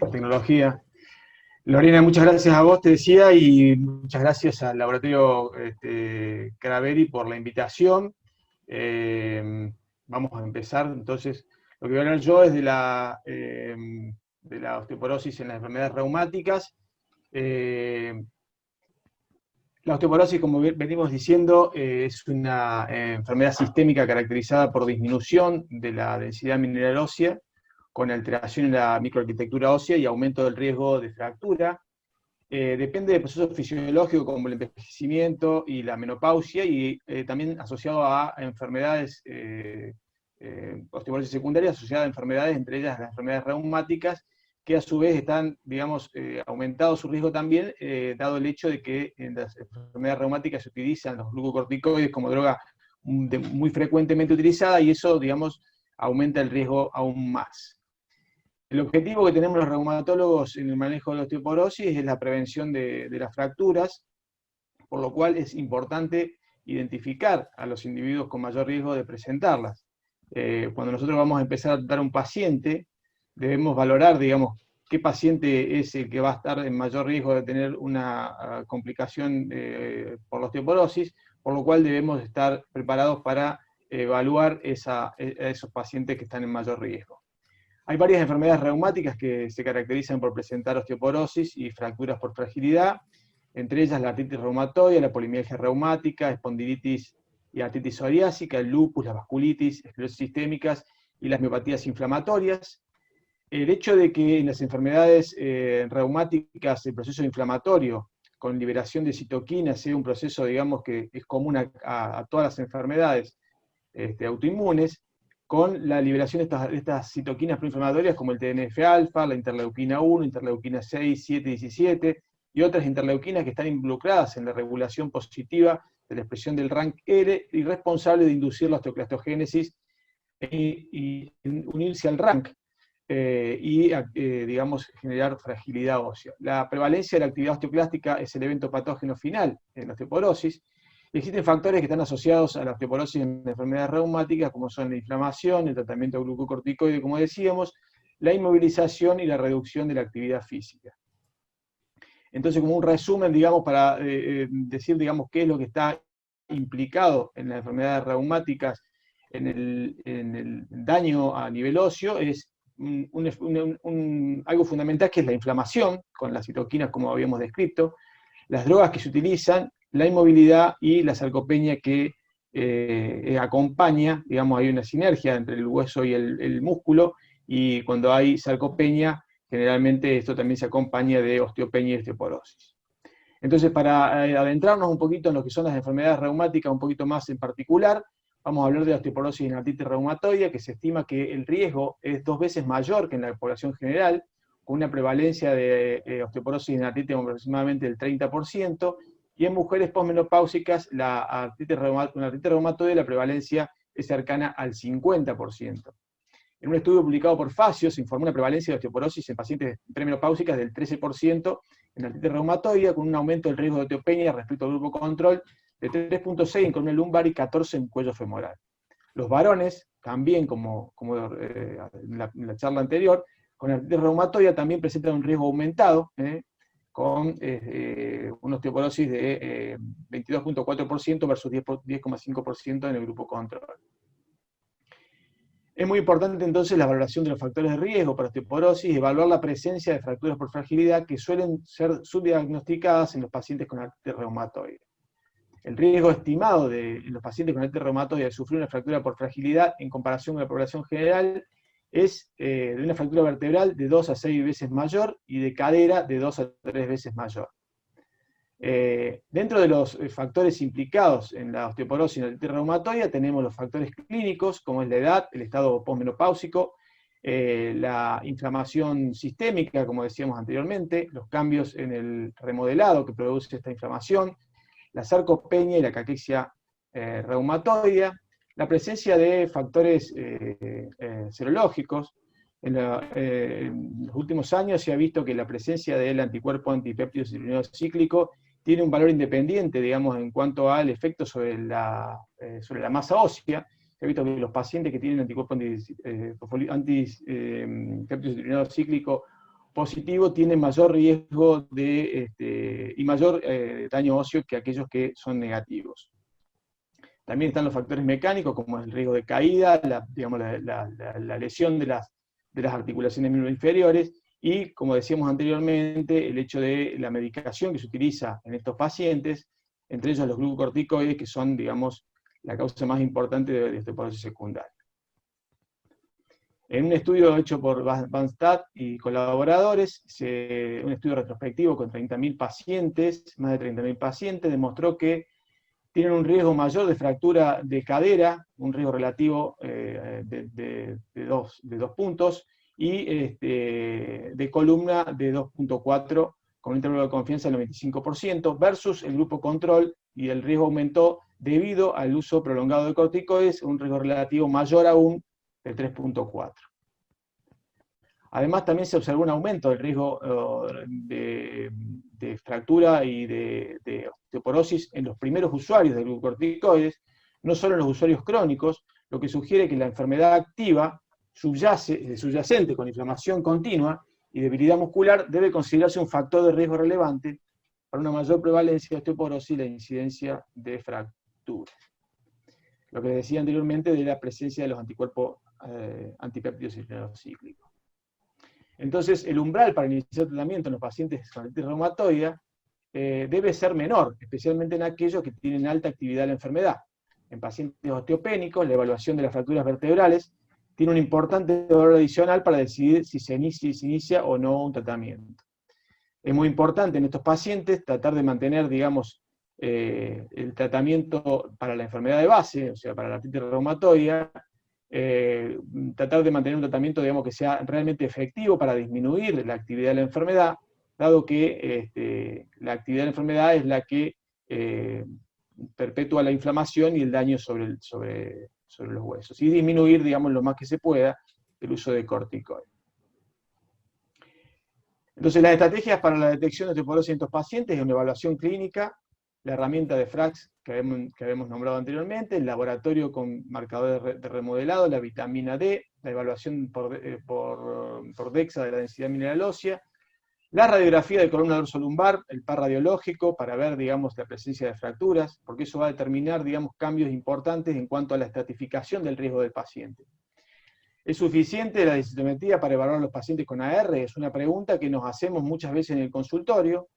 la tecnología. Lorena, muchas gracias a vos, te decía, y muchas gracias al laboratorio Craveri por la invitación. Vamos a empezar, entonces, lo que voy a hablar yo es de la osteoporosis en las enfermedades reumáticas. La osteoporosis, como venimos diciendo, es una enfermedad sistémica caracterizada por disminución de la densidad mineral ósea, con alteración en la microarquitectura ósea y aumento del riesgo de fractura. Depende de procesos fisiológicos como el envejecimiento y la menopausia, y también asociado a enfermedades, osteoporosis secundaria asociada a enfermedades, entre ellas las enfermedades reumáticas, que a su vez están, digamos, aumentado su riesgo también, dado el hecho de que en las enfermedades reumáticas se utilizan los glucocorticoides como droga muy frecuentemente utilizada, y eso, digamos, aumenta el riesgo aún más. El objetivo que tenemos los reumatólogos en el manejo de la osteoporosis es la prevención de las fracturas, por lo cual es importante identificar a los individuos con mayor riesgo de presentarlas. Cuando nosotros vamos a empezar a tratar a un paciente, debemos valorar, digamos, qué paciente es el que va a estar en mayor riesgo de tener una complicación por la osteoporosis, por lo cual debemos estar preparados para evaluar a esos pacientes que están en mayor riesgo. Hay varias enfermedades reumáticas que se caracterizan por presentar osteoporosis y fracturas por fragilidad, entre ellas la artritis reumatoide, la polimialgia reumática, espondilitis y artritis psoriásica, el lupus, la vasculitis, esclerosis sistémicas y las miopatías inflamatorias. El hecho de que en las enfermedades reumáticas el proceso inflamatorio con liberación de citoquinas sea un proceso, digamos, que es común a todas las enfermedades autoinmunes, con la liberación de estas citoquinas proinflamatorias como el TNF-alfa, la interleuquina 1, interleuquina 6, 7, 17, y otras interleuquinas que están involucradas en la regulación positiva de la expresión del RANKL y responsable de inducir la osteoclastogénesis y unirse al RANK digamos, generar fragilidad ósea. La prevalencia de la actividad osteoclástica es el evento patógeno final en la osteoporosis. Existen factores que están asociados a la osteoporosis en enfermedades reumáticas, como son la inflamación, el tratamiento glucocorticoide, como decíamos, la inmovilización y la reducción de la actividad física. Entonces, como un resumen, digamos, para decir, digamos, qué es lo que está implicado en las enfermedades reumáticas en el daño a nivel óseo, es algo fundamental, que es la inflamación, con las citoquinas como habíamos descrito, las drogas que se utilizan, la inmovilidad y la sarcopenia que acompaña, digamos, hay una sinergia entre el hueso y el músculo, y cuando hay sarcopenia, generalmente esto también se acompaña de osteopenia y osteoporosis. Entonces, para adentrarnos un poquito en lo que son las enfermedades reumáticas, un poquito más en particular, vamos a hablar de la osteoporosis en artritis reumatoide, que se estima que el riesgo es 2 veces mayor que en la población general, con una prevalencia de osteoporosis en artritis aproximadamente del 30%, y en mujeres posmenopáusicas, una artritis reumatoide, la prevalencia es cercana al 50%. En un estudio publicado por Facio se informó una prevalencia de osteoporosis en pacientes premenopáusicas del 13% en artritis reumatoide, con un aumento del riesgo de osteopenia respecto al grupo control de 3.6 en columna lumbar y 14 en cuello femoral. Los varones, también como en la charla anterior, con artritis reumatoide también presentan un riesgo aumentado, con una osteoporosis de 22.4% versus 10,5% en el grupo control. Es muy importante entonces la valoración de los factores de riesgo para osteoporosis y evaluar la presencia de fracturas por fragilidad que suelen ser subdiagnosticadas en los pacientes con artritis reumatoide. El riesgo estimado de los pacientes con artritis reumatoide de sufrir una fractura por fragilidad en comparación con la población general es de una fractura vertebral de 2 a 6 veces mayor y de cadera de 2 a 3 veces mayor. Dentro de los factores implicados en la osteoporosis y la artritis reumatoide tenemos los factores clínicos, como es la edad, el estado posmenopáusico, la inflamación sistémica, como decíamos anteriormente, los cambios en el remodelado que produce esta inflamación, la sarcopenia y la caquexia reumatoidea, la presencia de factores serológicos. En los últimos años se ha visto que la presencia del anticuerpo antipéptido citrullinado cíclico tiene un valor independiente, digamos, en cuanto al efecto sobre la masa ósea. Se ha visto que los pacientes que tienen anticuerpo antipéptido citrullinado cíclico positivo tienen mayor riesgo y mayor daño óseo que aquellos que son negativos. También están los factores mecánicos, como el riesgo de caída, la lesión de las articulaciones inferiores, y, como decíamos anteriormente, el hecho de la medicación que se utiliza en estos pacientes, entre ellos los glucocorticoides, que son, digamos, la causa más importante de osteoporosis secundaria. En un estudio hecho por Van Stad y colaboradores, un estudio retrospectivo con 30.000 pacientes, más de 30.000 pacientes, demostró que tienen un riesgo mayor de fractura de cadera, un riesgo relativo de 2 puntos, y de columna de 2.4, con un intervalo de confianza del 95%, versus el grupo control, y el riesgo aumentó debido al uso prolongado de corticoides, un riesgo relativo mayor aún de 3.4. Además, también se observó un aumento del riesgo de fractura y de osteoporosis en los primeros usuarios de glucocorticoides, no solo en los usuarios crónicos, lo que sugiere que la enfermedad activa subyacente con inflamación continua y debilidad muscular debe considerarse un factor de riesgo relevante para una mayor prevalencia de osteoporosis y la incidencia de fracturas. Lo que les decía anteriormente de la presencia de los anticuerpos antipéptidos cíclicos. Entonces, el umbral para iniciar tratamiento en los pacientes con artritis reumatoide debe ser menor, especialmente en aquellos que tienen alta actividad de la enfermedad. En pacientes osteopénicos, la evaluación de las fracturas vertebrales tiene un importante valor adicional para decidir si se inicia o no un tratamiento. Es muy importante en estos pacientes tratar de mantener, digamos, el tratamiento para la enfermedad de base, o sea, para la artritis reumatoide, tratar de mantener un tratamiento, digamos, que sea realmente efectivo para disminuir la actividad de la enfermedad, dado que la actividad de la enfermedad es la que perpetúa la inflamación y el daño sobre los huesos, y disminuir, digamos, lo más que se pueda el uso de corticoides. Entonces, las estrategias para la detección de osteoporosis en estos pacientes es una evaluación clínica, la herramienta de FRAX que habíamos nombrado anteriormente, el laboratorio con marcadores de remodelado, la vitamina D, la evaluación por DEXA de la densidad mineral ósea, la radiografía de columna dorsolumbar, el par radiológico, para ver, digamos, la presencia de fracturas, porque eso va a determinar, digamos, cambios importantes en cuanto a la estratificación del riesgo del paciente. ¿Es suficiente la densitometría para evaluar a los pacientes con AR? Es una pregunta que nos hacemos muchas veces en el consultorio.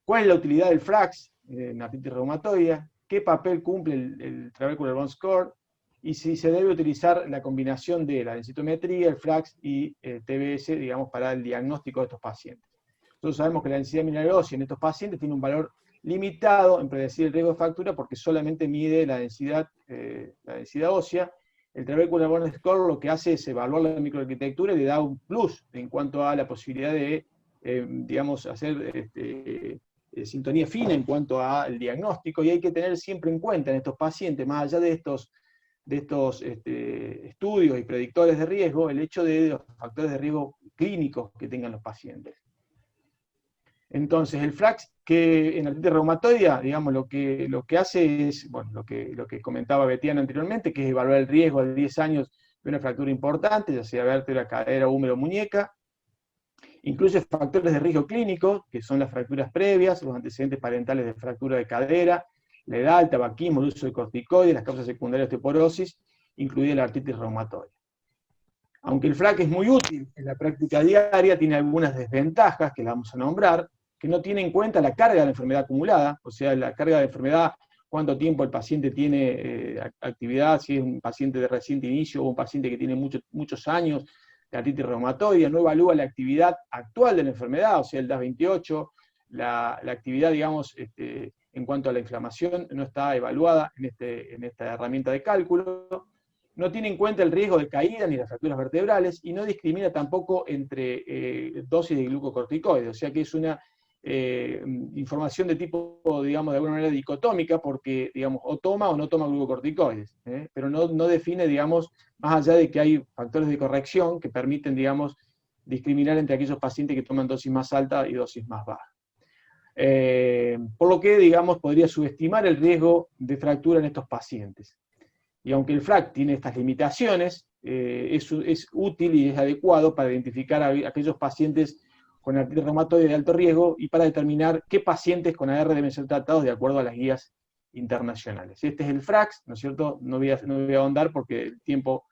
¿Cuál es la utilidad del FRAX en artritis reumatoide? ¿Qué papel cumple el Trabecular Bone Score? Y si se debe utilizar la combinación de la densitometría, el FRAX y el TBS, digamos, para el diagnóstico de estos pacientes. Nosotros sabemos que la densidad mineral ósea en estos pacientes tiene un valor limitado en predecir el riesgo de fractura porque solamente mide la densidad ósea. El Trabecular Bone Score lo que hace es evaluar la microarquitectura y le da un plus en cuanto a la posibilidad de, digamos, hacer sintonía fina en cuanto al diagnóstico, y hay que tener siempre en cuenta en estos pacientes, más allá de estos estudios y predictores de riesgo, el hecho de los factores de riesgo clínicos que tengan los pacientes. Entonces, el FRAX, que en artritis reumatoide, digamos, lo que hace es, bueno, lo que comentaba Betiana anteriormente, que es evaluar el riesgo a 10 años de una fractura importante, ya sea vértebra, cadera, húmero, muñeca. Incluye factores de riesgo clínico, que son las fracturas previas, los antecedentes parentales de fractura de cadera, la edad, el tabaquismo, el uso de corticoides, las causas secundarias de osteoporosis, incluida la artritis reumatoide. Aunque el FRAC es muy útil en la práctica diaria, tiene algunas desventajas que las vamos a nombrar, que no tiene en cuenta la carga de la enfermedad acumulada, o sea, la carga de enfermedad, cuánto tiempo el paciente tiene actividad, si es un paciente de reciente inicio o un paciente que tiene muchos años de artritis reumatoide, no evalúa la actividad actual de la enfermedad, o sea, el DAS28, la actividad, digamos, en cuanto a la inflamación, no está evaluada en esta herramienta de cálculo. No tiene en cuenta el riesgo de caída ni las fracturas vertebrales, y no discrimina tampoco entre dosis de glucocorticoides, o sea que es una información de tipo, digamos, de alguna manera dicotómica, porque, digamos, o toma o no toma glucocorticoides, pero no define, digamos, más allá de que hay factores de corrección que permiten, digamos, discriminar entre aquellos pacientes que toman dosis más alta y dosis más baja. Por lo que, digamos, podría subestimar el riesgo de fractura en estos pacientes. Y aunque el FRAC tiene estas limitaciones, es útil y es adecuado para identificar a aquellos pacientes con artritis reumatoide de alto riesgo y para determinar qué pacientes con AR deben ser tratados de acuerdo a las guías internacionales. Este es el FRAX, ¿no es cierto? No voy a ahondar porque el tiempo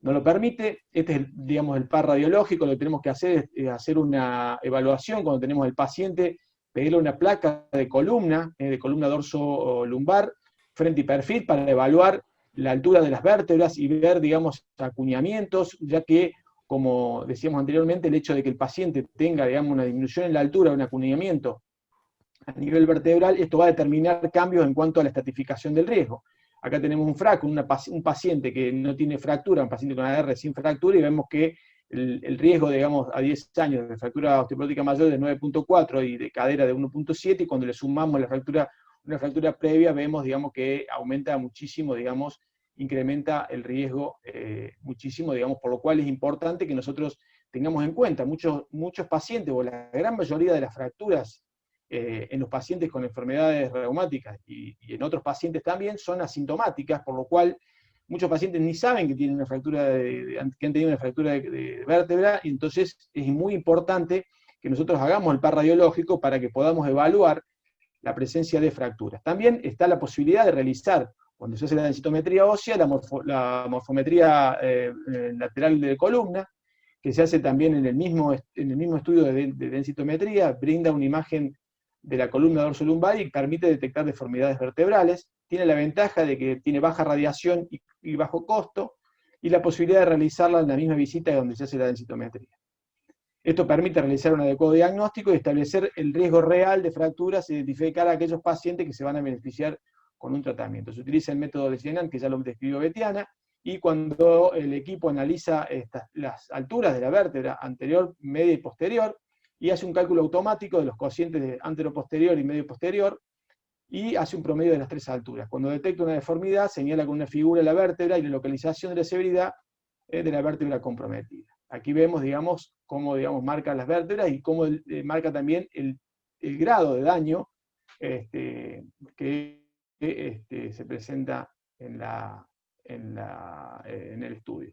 no lo permite. Este es, digamos, el par radiológico. Lo que tenemos que hacer es hacer una evaluación cuando tenemos el paciente, pedirle una placa de columna dorso-lumbar, frente y perfil, para evaluar la altura de las vértebras y ver, digamos, acuñamientos, ya que, como decíamos anteriormente, el hecho de que el paciente tenga, digamos, una disminución en la altura, un acuñamiento a nivel vertebral, esto va a determinar cambios en cuanto a la estratificación del riesgo. Acá tenemos un FRAC, un paciente que no tiene fractura, un paciente con AR sin fractura, y vemos que el riesgo, digamos, a 10 años de fractura osteoporótica mayor de 9.4 y de cadera de 1.7, y cuando le sumamos una fractura previa, vemos, digamos, que aumenta muchísimo, digamos, incrementa el riesgo muchísimo, digamos, por lo cual es importante que nosotros tengamos en cuenta muchos pacientes, o la gran mayoría de las fracturas en los pacientes con enfermedades reumáticas y en otros pacientes también son asintomáticas, por lo cual muchos pacientes ni saben que tienen una fractura que han tenido una fractura de vértebra, y entonces es muy importante que nosotros hagamos el par radiológico para que podamos evaluar la presencia de fracturas. También está la posibilidad de realizar, cuando se hace la densitometría ósea, la morfometría lateral de columna, que se hace también en el mismo estudio de densitometría, brinda una imagen de la columna dorsolumbar y permite detectar deformidades vertebrales. Tiene la ventaja de que tiene baja radiación y bajo costo, y la posibilidad de realizarla en la misma visita donde se hace la densitometría. Esto permite realizar un adecuado diagnóstico y establecer el riesgo real de fracturas e identificar a aquellos pacientes que se van a beneficiar con un tratamiento. Se utiliza el método de Sienan, que ya lo describió Betiana, y cuando el equipo analiza las alturas de la vértebra anterior, media y posterior, y hace un cálculo automático de los cocientes de antero-posterior y medio-posterior, y hace un promedio de las tres alturas. Cuando detecta una deformidad, señala con una figura la vértebra y la localización de la severidad de la vértebra comprometida. Aquí vemos, digamos, cómo, digamos, marca las vértebras y cómo marca también el grado de daño que se presenta en el estudio,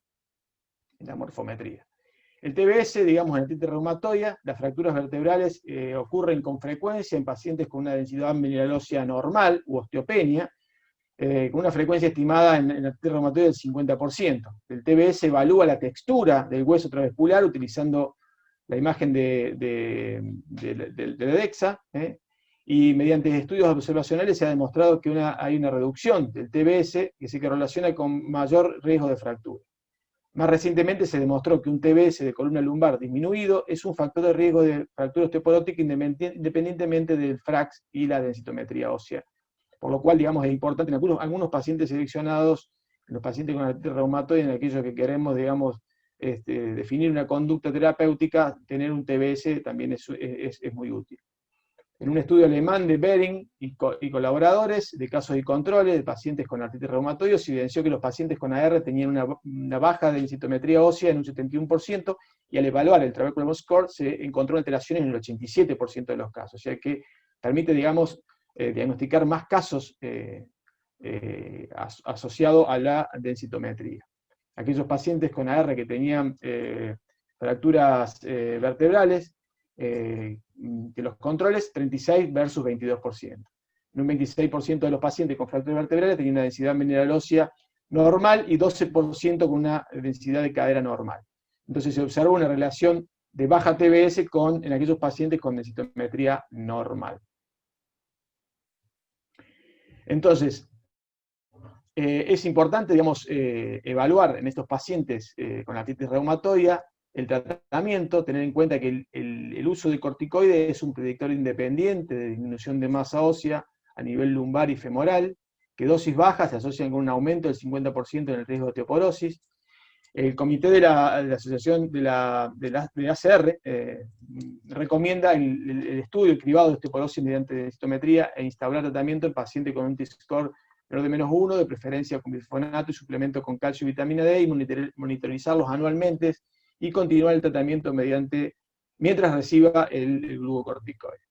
en la morfometría. El TBS, digamos, en artritis reumatoide, las fracturas vertebrales ocurren con frecuencia en pacientes con una densidad mineral ósea normal u osteopenia, con una frecuencia estimada en artritis reumatoide del 50%. El TBS evalúa la textura del hueso travescular utilizando la imagen de DEXA, y mediante estudios observacionales se ha demostrado que hay una reducción del TBS que se relaciona con mayor riesgo de fractura. Más recientemente se demostró que un TBS de columna lumbar disminuido es un factor de riesgo de fractura osteoporótica independientemente del FRAX y la densitometría ósea. Por lo cual, digamos, es importante en algunos pacientes seleccionados, en los pacientes con artritis reumatoide, en aquellos que queremos, digamos, definir una conducta terapéutica, tener un TBS también es muy útil. En un estudio alemán de Behring y colaboradores, de casos y controles de pacientes con artritis reumatoide, se evidenció que los pacientes con AR tenían una baja densitometría ósea en un 71%, y al evaluar el Trabecular Score se encontró alteraciones en el 87% de los casos, o sea que permite, digamos, diagnosticar más casos asociados a la densitometría. Aquellos pacientes con AR que tenían fracturas vertebrales, que los controles, 36 versus 22%. En un 26% de los pacientes con fracturas vertebrales tenían una densidad mineral ósea normal y 12% con una densidad de cadera normal. Entonces se observó una relación de baja TBS en aquellos pacientes con densitometría normal. Entonces, es importante, digamos, evaluar en estos pacientes con artritis reumatoide el tratamiento, tener en cuenta que el uso de corticoides es un predictor independiente de disminución de masa ósea a nivel lumbar y femoral, que dosis bajas se asocian con un aumento del 50% en el riesgo de osteoporosis. El comité de la asociación de ACR recomienda el estudio, el cribado de osteoporosis mediante densitometría e instaurar tratamiento en pacientes con un T-score menor de -1, de preferencia con bifonato y suplemento con calcio y vitamina D, y monitorizarlos anualmente, y continuar el tratamiento mientras reciba el glucocorticoide.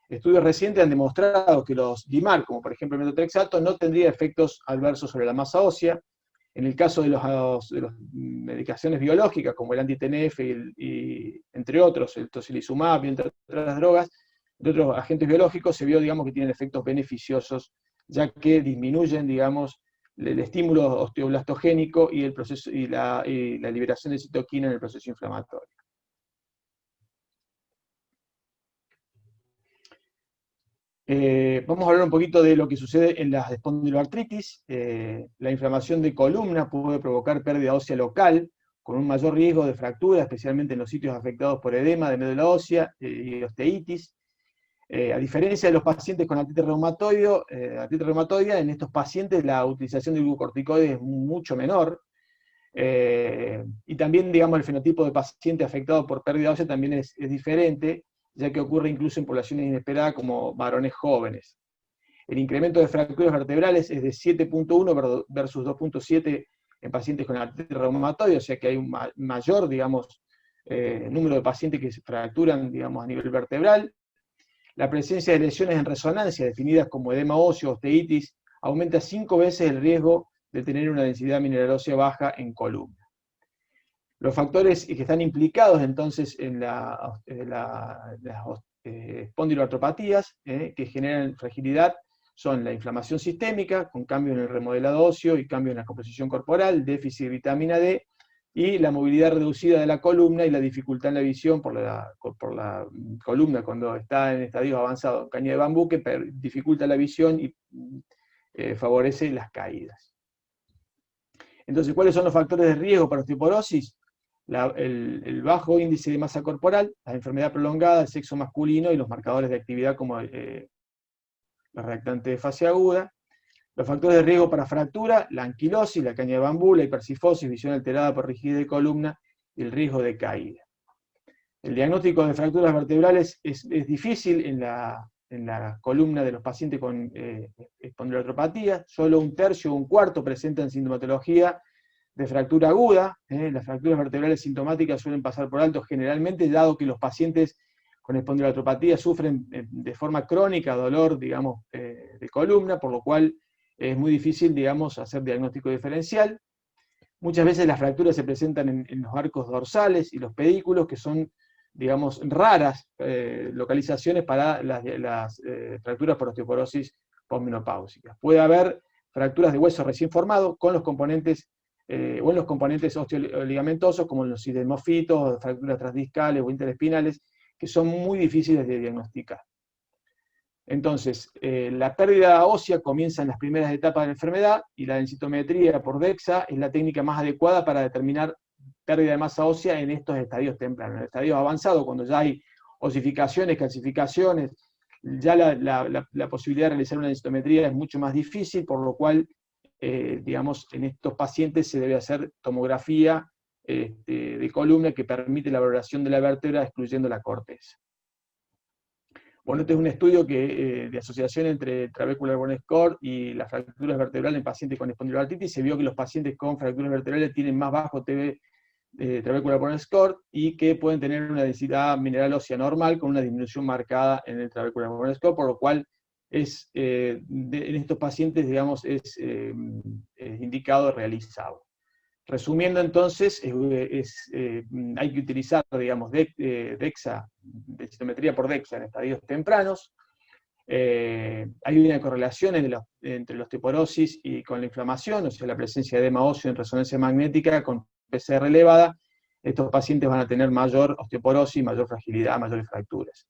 Estudios recientes han demostrado que los DIMAR, como por ejemplo el metotrexato, no tendría efectos adversos sobre la masa ósea. En el caso de las medicaciones biológicas, como el anti-TNF entre entre otros, el tocilizumab y entre otras drogas, de otros agentes biológicos, se vio, digamos, que tienen efectos beneficiosos, ya que disminuyen, digamos, el estímulo osteoblastogénico y el proceso y la liberación de citoquina en el proceso inflamatorio. Vamos a hablar un poquito de lo que sucede en las espondiloartritis. La inflamación de columna puede provocar pérdida ósea local, con un mayor riesgo de fractura, especialmente en los sitios afectados por edema de médula ósea y osteítis. A diferencia de los pacientes con artritis reumatoide, en estos pacientes la utilización de glucocorticoides es mucho menor. Y también, digamos, el fenotipo de paciente afectado por pérdida ósea también es diferente, ya que ocurre incluso en poblaciones inesperadas como varones jóvenes. El incremento de fracturas vertebrales es de 7.1 versus 2.7 en pacientes con artritis reumatoide, o sea que hay un mayor, digamos, número de pacientes que se fracturan, digamos, a nivel vertebral. La presencia de lesiones en resonancia, definidas como edema óseo o osteítis, aumenta 5 veces el riesgo de tener una densidad mineral ósea baja en columna. Los factores que están implicados entonces en las espondiloartropatías que generan fragilidad son la inflamación sistémica, con cambio en el remodelado óseo y cambio en la composición corporal, déficit de vitamina D, y la movilidad reducida de la columna y la dificultad en la visión por la columna cuando está en estadios avanzados, caña de bambú, que dificulta la visión y favorece las caídas. Entonces, ¿cuáles son los factores de riesgo para osteoporosis? El bajo índice de masa corporal, la enfermedad prolongada, el sexo masculino y los marcadores de actividad como los reactantes de fase aguda. Los factores de riesgo para fractura, la anquilosis, la caña de bambú, la hipercifosis, visión alterada por rigidez de columna y el riesgo de caída. El diagnóstico de fracturas vertebrales es difícil en la columna de los pacientes con espondiloartropatía. Solo 1/3 o 1/4 presentan sintomatología de fractura aguda. Las fracturas vertebrales sintomáticas suelen pasar por alto generalmente, dado que los pacientes con espondiloartropatía sufren de forma crónica dolor, digamos, de columna, por lo cual es muy difícil, digamos, hacer diagnóstico diferencial. Muchas veces las fracturas se presentan en los arcos dorsales y los pedículos, que son, digamos, raras localizaciones para las fracturas por osteoporosis posmenopáusicas. Puede haber fracturas de hueso recién formado con los componentes o en los componentes osteoligamentosos, como los sidemofitos, fracturas transdiscales o interespinales, que son muy difíciles de diagnosticar. Entonces, la pérdida ósea comienza en las primeras etapas de la enfermedad, y la densitometría por DEXA es la técnica más adecuada para determinar pérdida de masa ósea en estos estadios tempranos. En el estadio avanzado, cuando ya hay osificaciones, calcificaciones, ya la posibilidad de realizar una densitometría es mucho más difícil, por lo cual, digamos, en estos pacientes se debe hacer tomografía de columna que permite la valoración de la vértebra excluyendo la corteza. Bueno, este es un estudio de asociación entre Trabecular Bone Score y las fracturas vertebrales en pacientes con espondiloartritis. Se vio que los pacientes con fracturas vertebrales tienen más bajo Trabecular Bone Score y que pueden tener una densidad mineral ósea normal con una disminución marcada en el Trabecular Bone Score, por lo cual en estos pacientes, digamos, es indicado realizado. Resumiendo entonces, hay que utilizar, digamos, DEXA, densitometría por DEXA en estadios tempranos. Hay una correlación entre la osteoporosis y con la inflamación, o sea, la presencia de edema óseo en resonancia magnética con PCR elevada. Estos pacientes van a tener mayor osteoporosis, mayor fragilidad, mayores fracturas.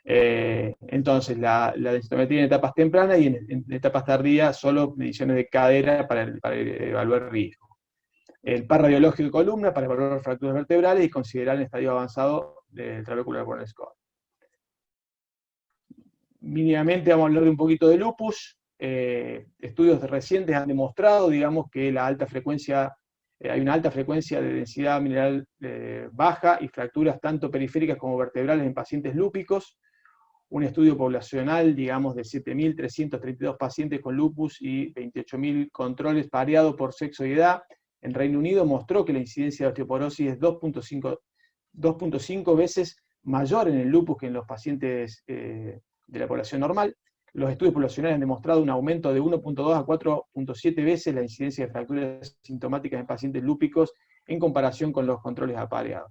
Entonces, la densitometría en etapas tempranas y en etapas tardías, solo mediciones de cadera para evaluar riesgo. El par radiológico de columna para evaluar fracturas vertebrales y considerar el estadio avanzado del Trabecular Bone Score. Mínimamente vamos a hablar de un poquito de lupus. Estudios recientes han demostrado, digamos, que hay una alta frecuencia de densidad mineral baja y fracturas tanto periféricas como vertebrales en pacientes lúpicos. Un estudio poblacional, digamos, de 7.332 pacientes con lupus y 28.000 controles variados por sexo y edad, en Reino Unido mostró que la incidencia de osteoporosis es 2.5 veces mayor en el lupus que en los pacientes de la población normal. Los estudios poblacionales han demostrado un aumento de 1.2 a 4.7 veces la incidencia de fracturas sintomáticas en pacientes lúpicos en comparación con los controles apareados.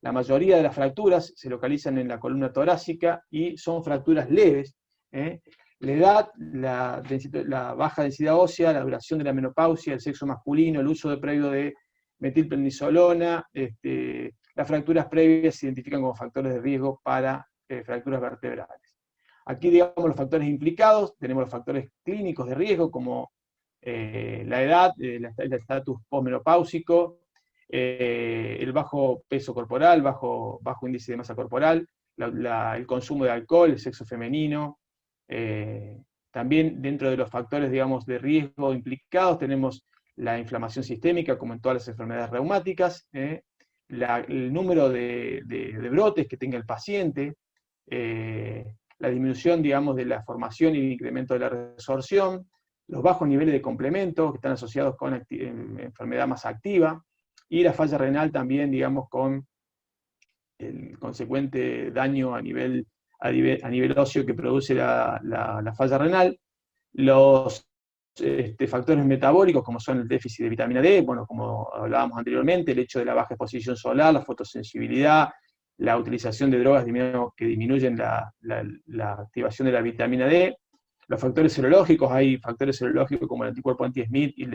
La mayoría de las fracturas se localizan en la columna torácica y son fracturas leves. La edad, la baja densidad ósea, la duración de la menopausia, el sexo masculino, el uso previo de metilprednisolona, las fracturas previas se identifican como factores de riesgo para fracturas vertebrales. Aquí, digamos, los factores implicados, tenemos los factores clínicos de riesgo, como la edad, el estatus posmenopáusico, el bajo peso corporal, bajo índice de masa corporal, el consumo de alcohol, el sexo femenino. También dentro de los factores, digamos, de riesgo implicados tenemos la inflamación sistémica, como en todas las enfermedades reumáticas, el número de brotes que tenga el paciente, la disminución, digamos, de la formación y el incremento de la resorción, los bajos niveles de complemento que están asociados con enfermedad más activa, y la falla renal también, digamos, con el consecuente daño a nivel óseo que produce la falla renal. Los factores metabólicos, como son el déficit de vitamina D, bueno, como hablábamos anteriormente, el hecho de la baja exposición solar, la fotosensibilidad, la utilización de drogas que disminuyen la activación de la vitamina D. Los factores serológicos, hay factores serológicos como el anticuerpo anti-Smith y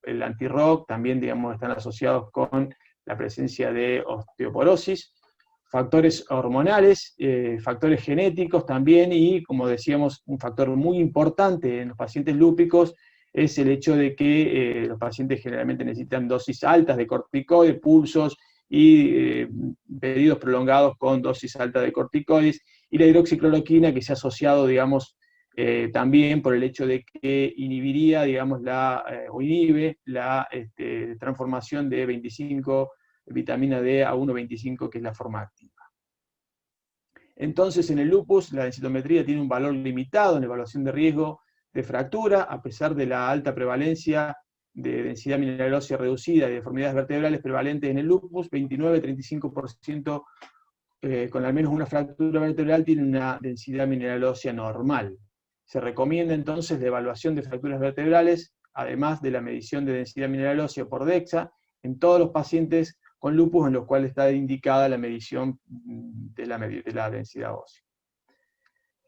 el anti-ROC, también, digamos, están asociados con la presencia de osteoporosis. Factores hormonales, factores genéticos también, y como decíamos, un factor muy importante en los pacientes lúpicos es el hecho de que los pacientes generalmente necesitan dosis altas de corticoides, pulsos y pedidos prolongados con dosis altas de corticoides, y la hidroxicloroquina, que se ha asociado, digamos, también por el hecho de que inhibiría, digamos, o inhibe la transformación de 25 vitamina D a 1,25, que es la forma activa. Entonces, en el lupus, la densitometría tiene un valor limitado en la evaluación de riesgo de fractura, a pesar de la alta prevalencia de densidad mineral ósea reducida y deformidades vertebrales prevalentes en el lupus. 29-35% con al menos una fractura vertebral tiene una densidad mineral ósea normal. Se recomienda entonces la evaluación de fracturas vertebrales, además de la medición de densidad mineral ósea por DEXA, en todos los pacientes con lupus en los cuales está indicada la medición de la densidad ósea.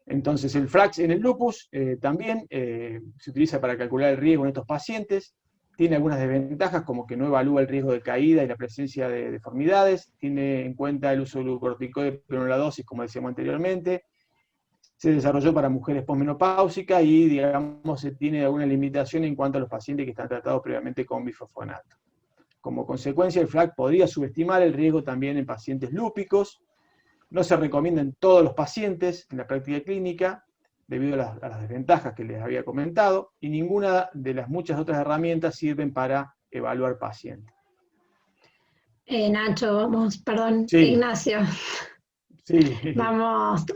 Entonces, el FRAX en el lupus también se utiliza para calcular el riesgo en estos pacientes. Tiene algunas desventajas, como que no evalúa el riesgo de caída y la presencia de deformidades. Tiene en cuenta el uso de glucocorticoides, pero no la dosis, como decíamos anteriormente. Se desarrolló para mujeres posmenopáusicas y, digamos, se tiene alguna limitación en cuanto a los pacientes que están tratados previamente con bifosfonato. Como consecuencia, el FRAC podría subestimar el riesgo también en pacientes lúpicos. No se recomienda en todos los pacientes en la práctica clínica, debido a las desventajas que les había comentado, y ninguna de las muchas otras herramientas sirven para evaluar pacientes. Nacho, vamos, perdón, Sí. Ignacio. Sí. Vamos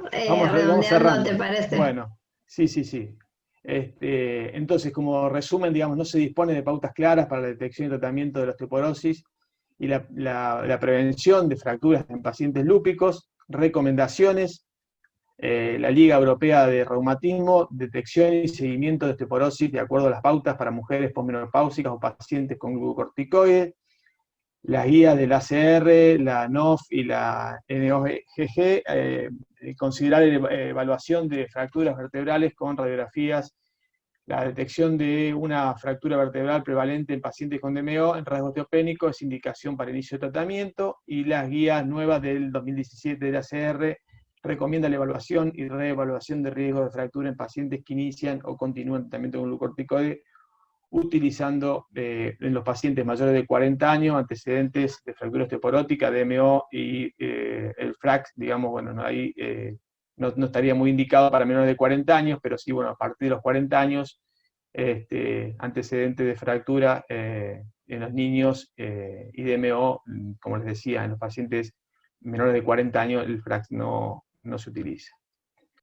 redondeando, ¿te parece? Bueno, sí. Entonces, como resumen, digamos, no se dispone de pautas claras para la detección y tratamiento de la osteoporosis y la prevención de fracturas en pacientes lúpicos. Recomendaciones: la Liga Europea de Reumatismo, detección y seguimiento de osteoporosis de acuerdo a las pautas para mujeres posmenopáusicas o pacientes con glucocorticoides. Las guías del ACR, la NOF y la NOGG, considerar evaluación de fracturas vertebrales con radiografías, la detección de una fractura vertebral prevalente en pacientes con DMO en rasgo osteopénico es indicación para inicio de tratamiento, y las guías nuevas del 2017 del ACR recomienda la evaluación y reevaluación de riesgo de fractura en pacientes que inician o continúan tratamiento con glucocorticoide, utilizando en los pacientes mayores de 40 años antecedentes de fractura osteoporótica, DMO y el FRAX, digamos, bueno, ahí no estaría muy indicado para menores de 40 años, pero sí, bueno, a partir de los 40 años, antecedentes de fractura en los niños y DMO, como les decía, en los pacientes menores de 40 años el FRAX no se utiliza.